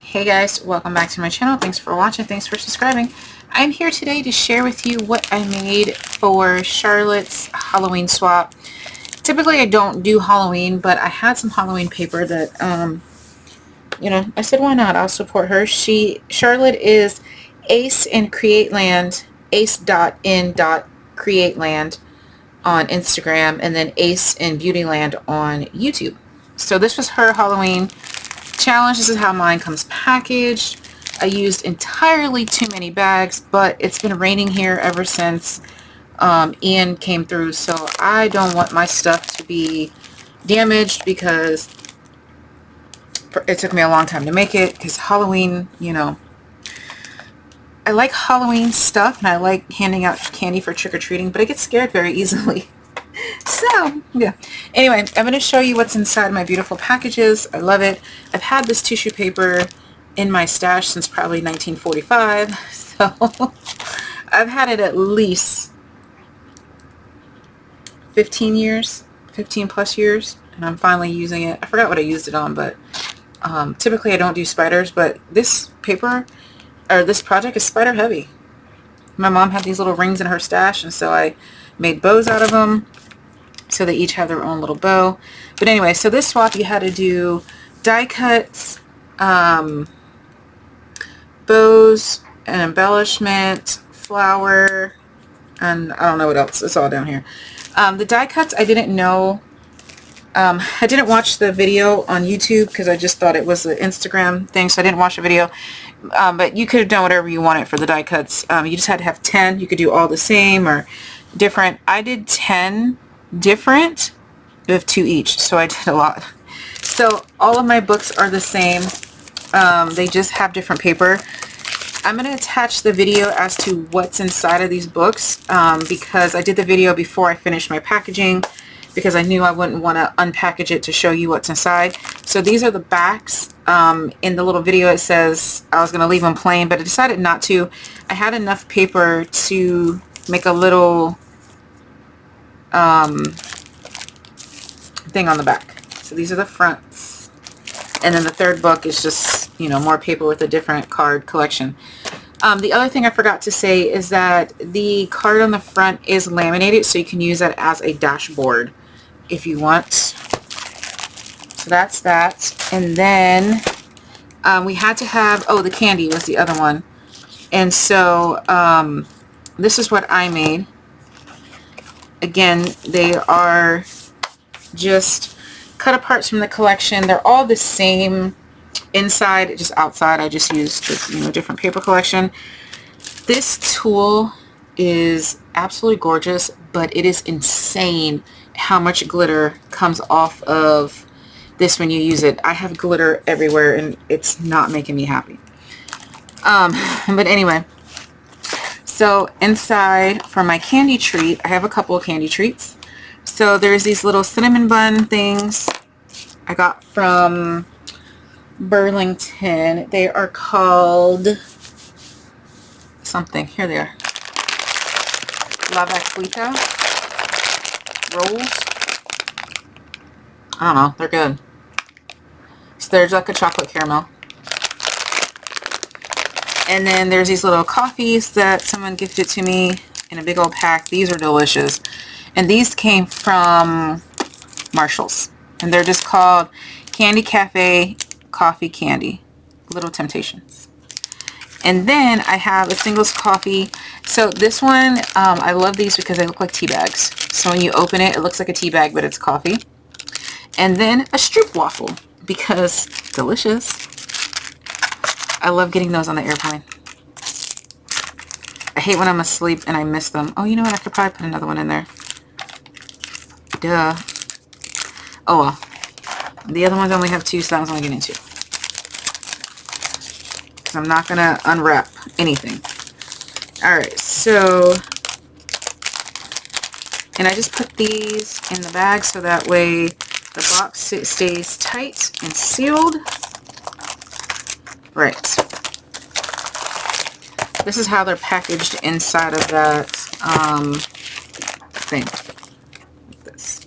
Hey guys, welcome back to my channel. Thanks for watching. Thanks for subscribing. I'm here today to share with you what I made for Charlotte's Halloween swap. Typically I don't do Halloween, but I had some Halloween paper that, I said why not? I'll support her. Charlotte is Ace in Createland, ace.in.createland on Instagram, and then Ace in Beautyland on YouTube. So this was her Halloween challenge. This is how mine comes packaged. I used entirely too many bags, but it's been raining here ever since Ian came through, so I don't want my stuff to be damaged because it took me a long time to make it, because Halloween, I like Halloween stuff and I like handing out candy for trick-or-treating, but I get scared very easily. So, yeah. Anyway, I'm going to show you what's inside my beautiful packages. I love it. I've had this tissue paper in my stash since probably 1945. So, I've had it at least 15 years, 15 plus years, and I'm finally using it. I forgot what I used it on, but typically I don't do spiders, but this paper, or this project, is spider heavy. My mom had these little rings in her stash, and so I made bows out of them. So they each have their own little bow. But anyway, so this swap you had to do die cuts, bows, and embellishment, flower, and I don't know what else. It's all down here. The die cuts, I didn't know. I didn't watch the video on YouTube because I just thought it was an Instagram thing, so I didn't watch the video. But you could have done whatever you wanted for the die cuts. You just had to have 10. You could do all the same or different. I did 10 different with 2 each, so I did a lot. So all of my books are the same. They just have different paper. I'm going to attach the video as to what's inside of these books because I did the video before I finished my packaging, because I knew I wouldn't want to unpackage it to show you what's inside. So these are the backs. In the little video it says I was going to leave them plain, but I decided not to. I had enough paper to make a little thing on the back. So these are the fronts, and then the third book is just more paper with a different card collection. The other thing I forgot to say is that the card on the front is laminated, so you can use that as a dashboard if you want. So that's that. And then we had to have, the candy was the other one, and so this is what I made. Again, they are just cut aparts from the collection. They're all the same inside, just outside I just used the different paper collection. This tool is absolutely gorgeous, but it is insane how much glitter comes off of this when you use it. I have glitter everywhere and it's not making me happy. But anyway, so inside for my candy treat, I have a couple of candy treats. So there's these little cinnamon bun things I got from Burlington. They are called something. Here they are. La Vaquita rolls. I don't know. They're good. So there's like a chocolate caramel. And then there's these little coffees that someone gifted to me in a big old pack. These are delicious. And these came from Marshall's. And they're just called Candy Cafe Coffee Candy. Little Temptations. And then I have a singles coffee. So this one, I love these because they look like tea bags. So when you open it, it looks like a tea bag, but it's coffee. And then a Stroop waffle because delicious. I love getting those on the airplane. I hate when I'm asleep and I miss them. Oh, you know what? I could probably put another one in there. Duh. Oh, well. The other ones only have 2, so that one's only getting 2. Because I'm not going to unwrap anything. Alright, so... And I just put these in the bag so that way the box stays tight and sealed. Right. This is how they're packaged inside of that thing. Like this.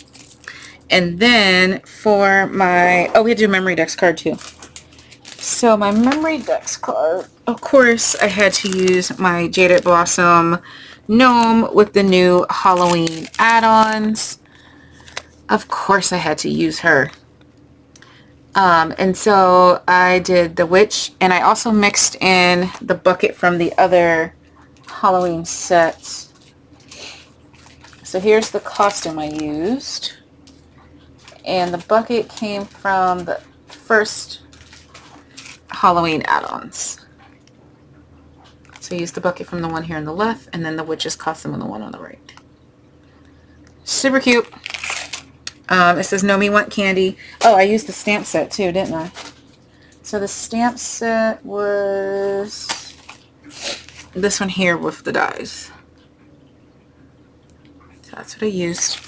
And then for my... Oh, we had to do a memory dex card too. So my memory decks card, of course, I had to use my Jaded Blossom gnome with the new Halloween add-ons. Of course I had to use her. And so I did the witch, and I also mixed in the bucket from the other Halloween set. So here's the costume I used. And the bucket came from the first Halloween add-ons. So I used the bucket from the one here on the left, and then the witch's costume on the one on the right. Super cute. It says, "No Me Want Candy." Oh, I used the stamp set too, didn't I? So the stamp set was this one here with the dies. So that's what I used.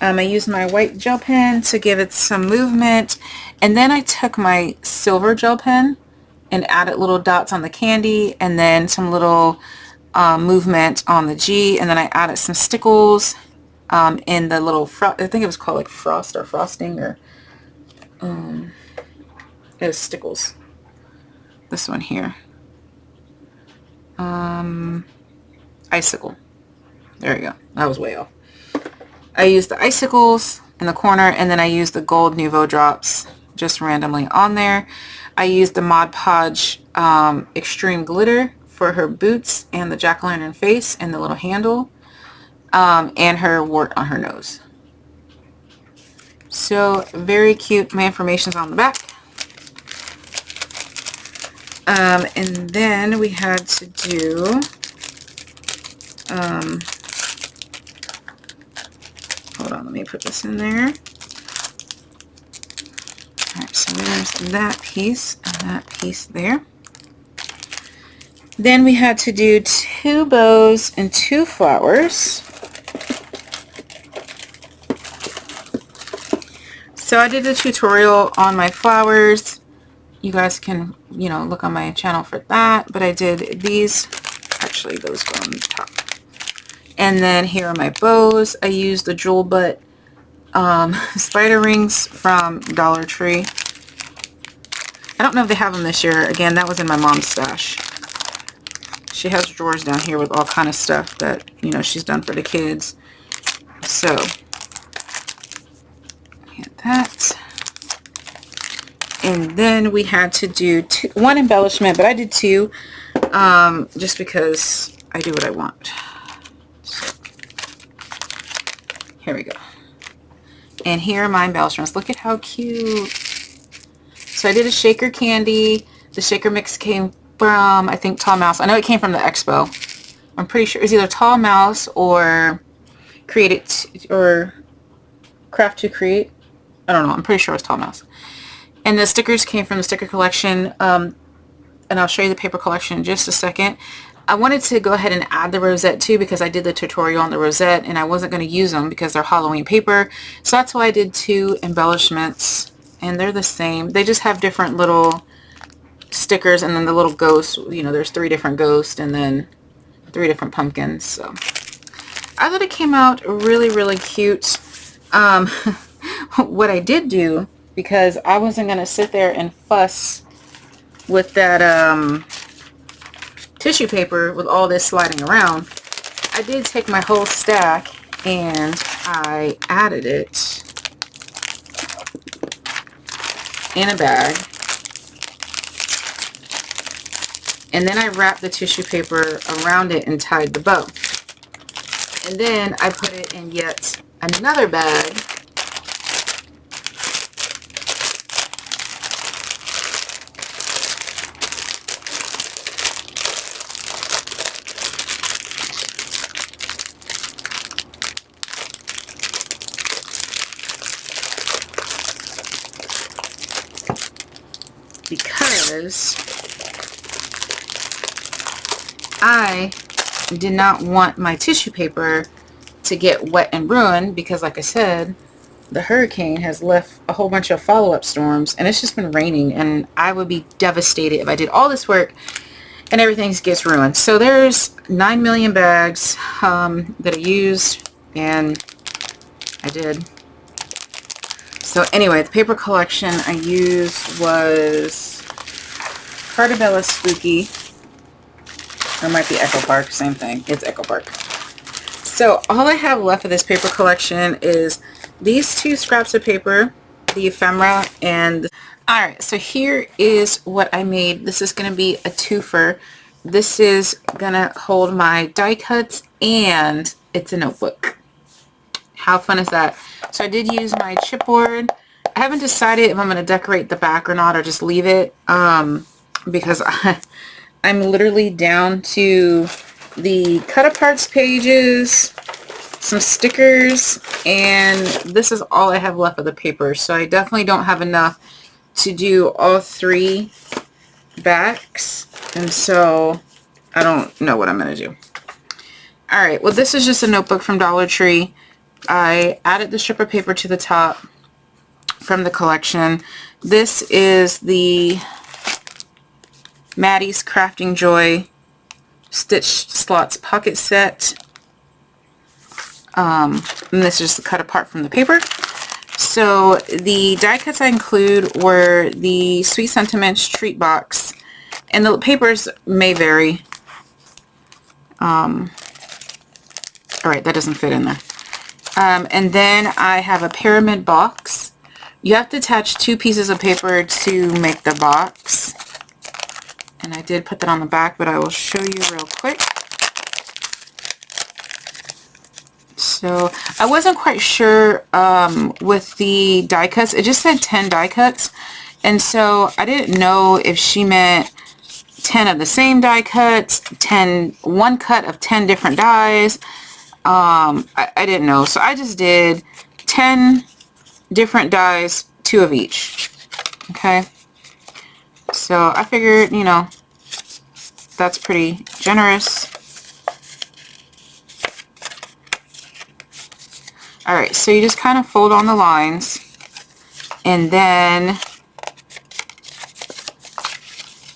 I used my white gel pen to give it some movement. And then I took my silver gel pen and added little dots on the candy, and then some little movement on the G. And then I added some stickles in the little, I think it was called like frost or frosting, or it was stickles. This one here. Icicle. There you go. That was way off. I used the icicles in the corner, and then I used the gold Nouveau drops just randomly on there. I used the Mod Podge Extreme Glitter for her boots and the jack-o'-lantern face and the little handle. And her wart on her nose. So very cute. My information's on the back. And then we had to do hold on, let me put this in there. Alright, so there's that piece and that piece there. Then we had to do 2 bows and 2 flowers. So I did a tutorial on my flowers. You guys can, look on my channel for that. But I did these. Actually, those go on the top. And then here are my bows. I used the jewel butt spider rings from Dollar Tree. I don't know if they have them this year. Again, that was in my mom's stash. She has drawers down here with all kind of stuff that, she's done for the kids. So get that. And then we had to do 1 embellishment, but I did 2 just because I do what I want. So, here we go. And here are my embellishments. Look at how cute. So I did a shaker candy. The shaker mix came from, I think, Tall Mouse. I know it came from the expo. I'm pretty sure it's either Tall Mouse or or Craft to Create. I don't know. I'm pretty sure it's Tall Mouse. And the stickers came from the sticker collection. And I'll show you the paper collection in just a second. I wanted to go ahead and add the rosette too, because I did the tutorial on the rosette and I wasn't going to use them because they're Halloween paper. So that's why I did 2 embellishments, and they're the same. They just have different little stickers, and then the little ghosts, there's 3 different ghosts and then 3 different pumpkins. So I thought it came out really, really cute. What I did do, because I wasn't going to sit there and fuss with that tissue paper with all this sliding around, I did take my whole stack and I added it in a bag, and then I wrapped the tissue paper around it and tied the bow, and then I put it in yet another bag because I did not want my tissue paper to get wet and ruined, because like I said, the hurricane has left a whole bunch of follow-up storms, and it's just been raining, and I would be devastated if I did all this work and everything gets ruined. So there's 9 million bags that I used, and I did. So anyway, the paper collection I used was Cartabella Spooky. Or it might be Echo Park, same thing. It's Echo Park. So all I have left of this paper collection is these two scraps of paper, the ephemera, and alright, so here is what I made. This is going to be a twofer. This is going to hold my die cuts, and it's a notebook. How fun is that? So I did use my chipboard. I haven't decided if I'm going to decorate the back or not, or just leave it, because I'm literally down to the cut aparts pages, some stickers, and this is all I have left of the paper. So I definitely don't have enough to do all 3 backs, and so I don't know what I'm going to do. Alright, well, this is just a notebook from Dollar Tree. I added the strip of paper to the top from the collection. This is the Maddie's Crafting Joy Stitch Slots Pocket Set. And this is just cut apart from the paper. So the die cuts I include were the Sweet Sentiments Treat Box. And the papers may vary. Alright, that doesn't fit in there. And then I have a pyramid box. You have to attach 2 pieces of paper to make the box. And I did put that on the back, but I will show you real quick. So I wasn't quite sure with the die cuts. It just said 10 die cuts. And so I didn't know if she meant 10 of the same die cuts, 1 cut of 10 different dies. I didn't know. So I just did 10 different dies, 2 of each. Okay. So I figured, you know, that's pretty generous. Alright, so you just kind of fold on the lines, and then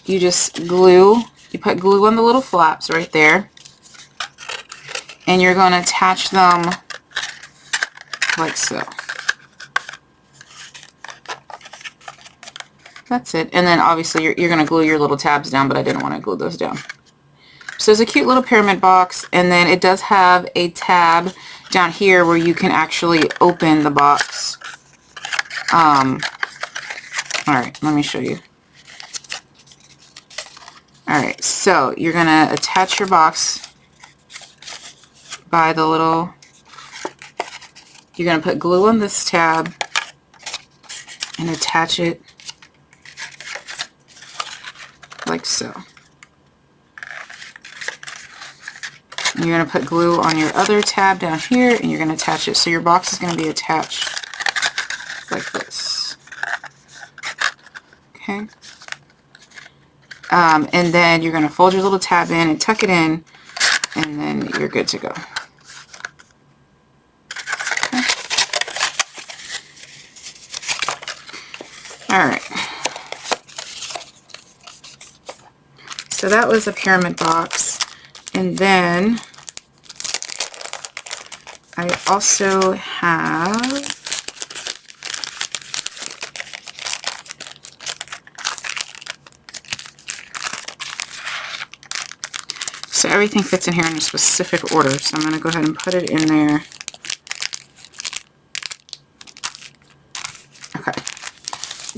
you just glue, you put glue on the little flaps right there, and you're going to attach them like so. That's it. And then obviously you're going to glue your little tabs down, but I didn't want to glue those down. So it's a cute little pyramid box, and then it does have a tab down here where you can actually open the box. Alright, let me show you. Alright, so you're going to attach your box by the little, you're going to put glue on this tab and attach it like so. And you're going to put glue on your other tab down here, and you're going to attach it. So your box is going to be attached like this. Okay. And then you're going to fold your little tab in and tuck it in, and then you're good to go. Okay. Alright. So that was a pyramid box. And then I also have so everything fits in here in a specific order. So I'm going to go ahead and put it in there. Okay.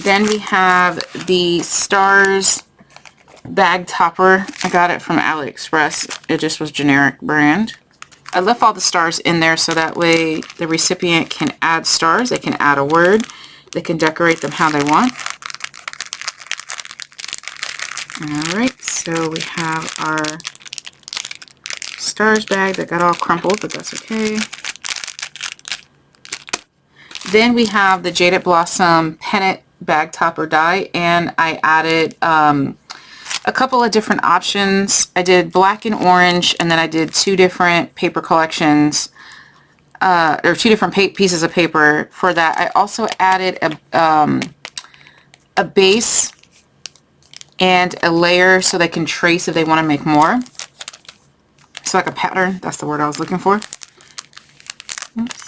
Then we have the Stars bag topper. I got it from AliExpress. It just was generic brand. I left all the stars in there so that way the recipient can add stars. They can add a word. They can decorate them how they want. Alright, so we have our stars bag that got all crumpled, but that's okay. Then we have the Jaded Blossom Pennant bag topper die, and I added a couple of different options. I did black and orange, and then I did 2 different paper collections, or 2 different pieces of paper for that. I also added a base and a layer so they can trace if they want to make more. It's like a pattern. That's the word I was looking for. Oops.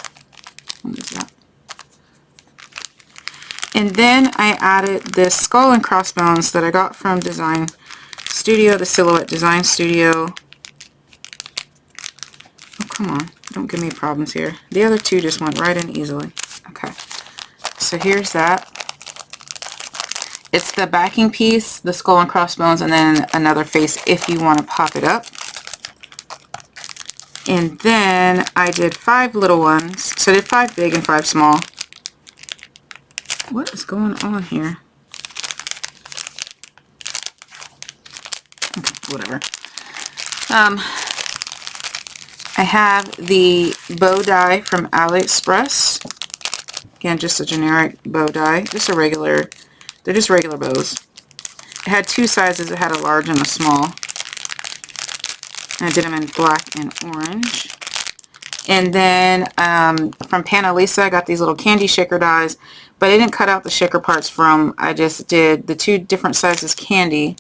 What is that? And then I added this skull and crossbones that I got from Design Studio, the Silhouette Design Studio. Oh, come on. Don't give me problems here. The other two just went right in easily. Okay. So here's that. It's the backing piece, the skull and crossbones, and then another face if you want to pop it up. And then I did 5 little ones. So I did 5 big and 5 small. What is going on here? Okay, whatever. I have the bow die from AliExpress. Again, just a generic bow die. Just a regular, they're just regular bows. It had 2 sizes. It had a large and a small. And I did them in black and orange. And then from Panalisa, I got these little candy shaker dies, but I didn't cut out the shaker parts from, I just did the 2 different sizes candy.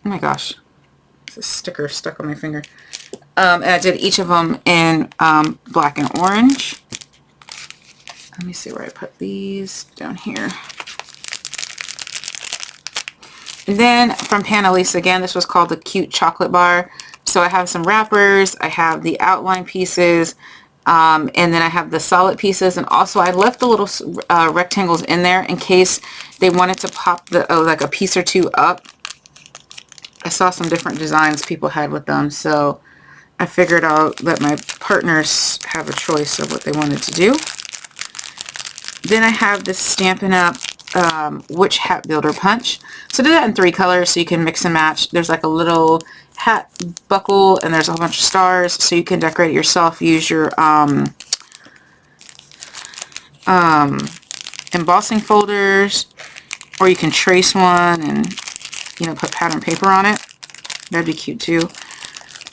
Oh my gosh, there's a sticker stuck on my finger. And I did each of them in black and orange. Let me see where I put these, down here. And then from Panalisa, again, this was called the Cute Chocolate Bar. So I have some wrappers, I have the outline pieces, and then I have the solid pieces, and also I left the little rectangles in there in case they wanted to pop the like a piece or 2 up. I saw some different designs people had with them, so I figured I'll let my partners have a choice of what they wanted to do. Then I have this Stampin' Up! Witch Hat Builder Punch. So I did that in 3 colors so you can mix and match. There's like a little hat buckle and there's a whole bunch of stars so you can decorate it yourself. Use your embossing folders, or you can trace one and, you know, put pattern paper on it. That'd be cute too.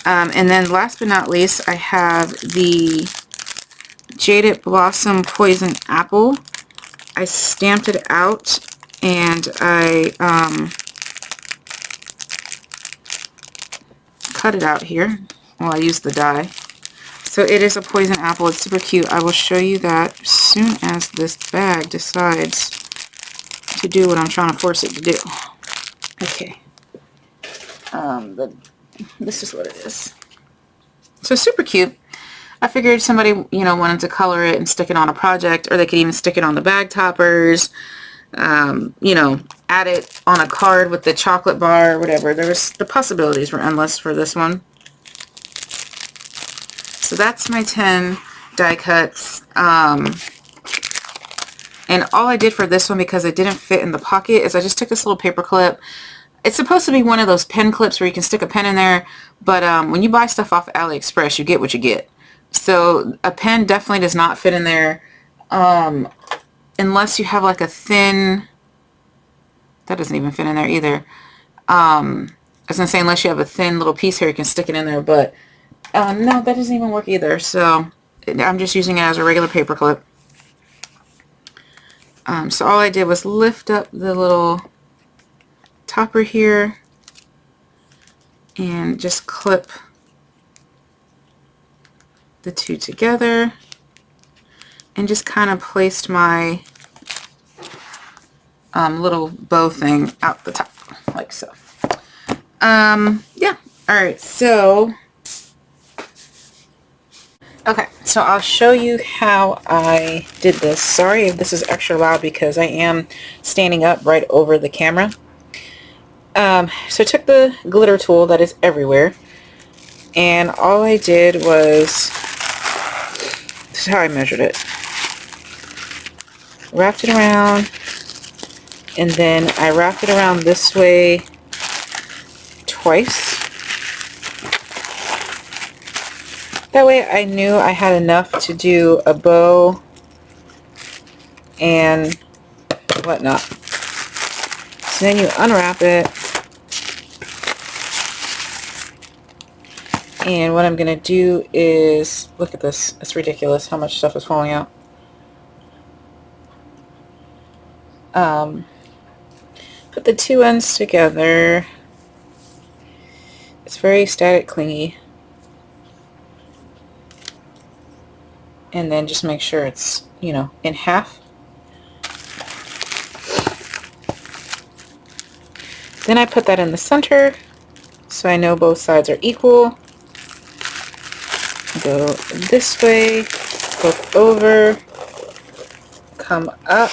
And then last but not least, I have the Jaded Blossom Poison Apple. I stamped it out and I cut it out here. Well, I used the die. So it is a poison apple. It's super cute. I will show you that as soon as this bag decides to do what I'm trying to force it to do. Okay. This is what it is. So super cute. I figured somebody, you know, wanted to color it and stick it on a project, or they could even stick it on the bag toppers, you know, add it on a card with the chocolate bar or whatever. The possibilities were endless for this one. So that's my 10 die cuts. And all I did for this one, because it didn't fit in the pocket, is I just took this little paper clip. It's supposed to be one of those pen clips where you can stick a pen in there, but when you buy stuff off AliExpress, you get what you get. So a pen definitely does not fit in there unless you have like a thin, that doesn't even fit in there either. I was going to say unless you have a thin little piece here, you can stick it in there, but no, that doesn't even work either. So I'm just using it as a regular paper clip. So all I did was lift up the little topper here and just clip the 2 together and just kind of placed my little bow thing out the top like so. Yeah, alright, so okay, so I'll show you how I did this. Sorry if this is extra loud because I am standing up right over the camera. So I took the glitter tool that is everywhere, and all I did was, this is how I measured it, wrapped it around, and then I wrapped it around this way twice. That way I knew I had enough to do a bow and whatnot. So then you unwrap it, and what I'm going to do is, look at this, it's ridiculous how much stuff is falling out. Put the 2 ends together. It's very static clingy. And then just make sure it's, you know, in half. Then I put that in the center so I know both sides are equal. Go this way, flip over, come up,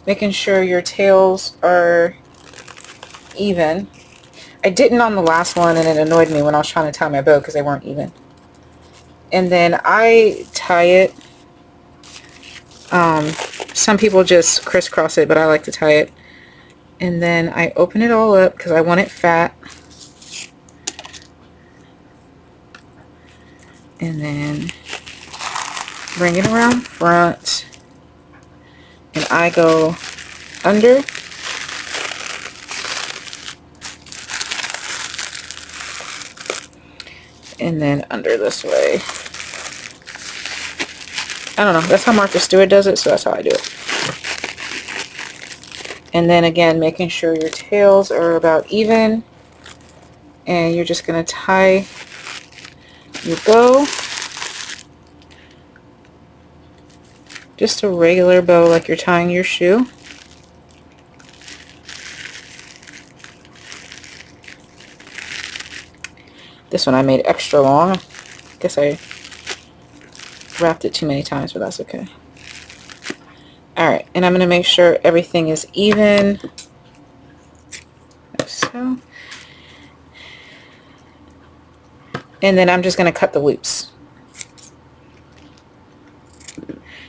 making sure your tails are even. I didn't on the last one, and it annoyed me when I was trying to tie my bow because they weren't even. And then I tie it. Some people just crisscross it, but I like to tie it. And then I open it all up because I want it fat. And then bring it around front. And I go under. And then under this way. I don't know. That's how Martha Stewart does it, so that's how I do it. And then again, making sure your tails are about even. And you're just going to tie your bow. Just a regular bow like you're tying your shoe. This one I made extra long. Guess I wrapped it too many times, but that's okay. Alright, and I'm going to make sure everything is even. Like so. And then I'm just going to cut the loops.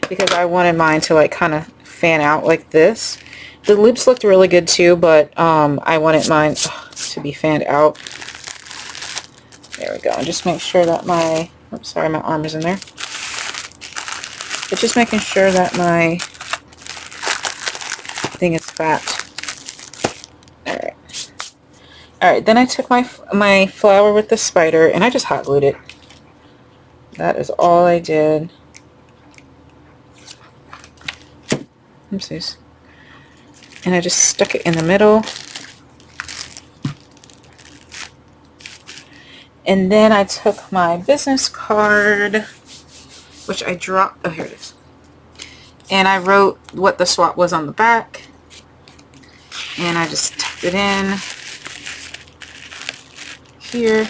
Because I wanted mine to like kind of fan out like this. The loops looked really good too, but I wanted mine to be fanned out. There we go. And just make sure that my, oops, sorry, my arm is in there. But just making sure that my thing is fat. Alright. Alright, then I took my flower with the spider and I just hot glued it. That is all I did. Oopsies. And I just stuck it in the middle. And then I took my business card, which I dropped, oh here it is. And I wrote what the swap was on the back. And I just tucked it in here.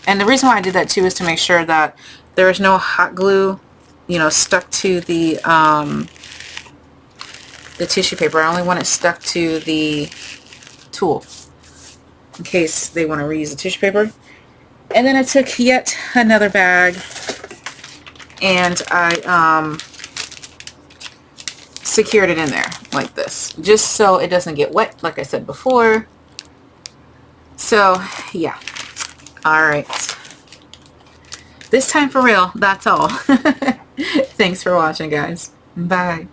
And the reason why I did that too is to make sure that there is no hot glue, you know, stuck to the tissue paper. I only want it stuck to the tool in case they want to reuse the tissue paper. And then I took yet another bag and I secured it in there like this, just so it doesn't get wet, like I said before. So yeah, all right, this time for real, that's all. Thanks for watching, guys. Bye.